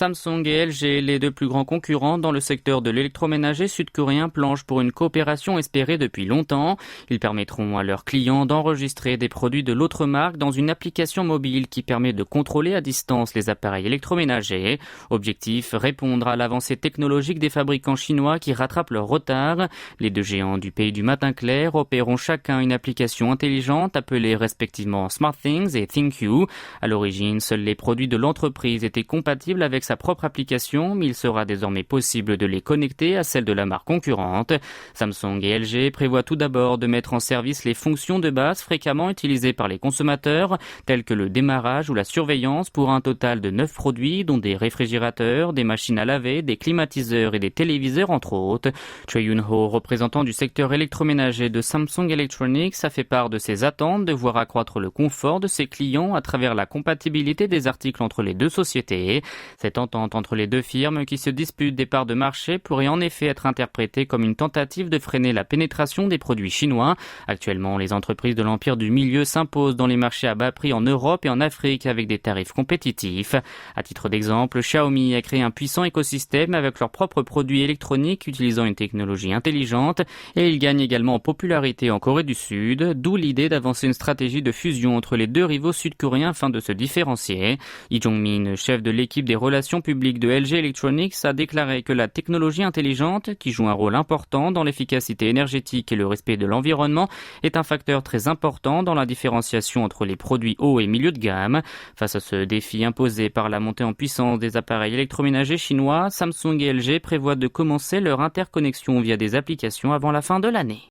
Samsung et LG, les deux plus grands concurrents dans le secteur de l'électroménager sud-coréen, planchent pour une coopération espérée depuis longtemps. Ils permettront à leurs clients d'enregistrer des produits de l'autre marque dans une application mobile qui permet de contrôler à distance les appareils électroménagers. Objectif, répondre à l'avancée technologique des fabricants chinois qui rattrapent leur retard. Les deux géants du pays du matin clair opéreront chacun une application intelligente appelée respectivement SmartThings et ThinQ. À l'origine, seuls les produits de l'entreprise étaient compatibles avec sa propre application, mais il sera désormais possible de les connecter à celles de la marque concurrente. Samsung et LG prévoient tout d'abord de mettre en service les fonctions de base fréquemment utilisées par les consommateurs, telles que le démarrage ou la surveillance, pour un total de 9 produits, dont des réfrigérateurs, des machines à laver, des climatiseurs et des téléviseurs entre autres. Choi Yoon-ho, représentant du secteur électroménager de Samsung Electronics, a fait part de ses attentes de voir accroître le confort de ses clients à travers la compatibilité des articles entre les deux sociétés. Cette entente entre les deux firmes qui se disputent des parts de marché pourrait en effet être interprétée comme une tentative de freiner la pénétration des produits chinois. Actuellement, les entreprises de l'empire du milieu s'imposent dans les marchés à bas prix en Europe et en Afrique avec des tarifs compétitifs. À titre d'exemple, Xiaomi a créé un puissant écosystème avec leurs propres produits électroniques utilisant une technologie intelligente, et il gagne également en popularité en Corée du Sud, d'où l'idée d'avancer une stratégie de fusion entre les deux rivaux sud-coréens afin de se différencier. Lee Jong-min, chef de l'équipe des relations publiques de LG Electronics, a déclaré que la technologie intelligente, qui joue un rôle important dans l'efficacité énergétique et le respect de l'environnement, est un facteur très important dans la différenciation entre les produits haut et milieu de gamme. Face à ce défi imposé par la montée en puissance des appareils électroménagers chinois, Samsung et LG prévoient de commencer leur interconnexion via des applications avant la fin de l'année.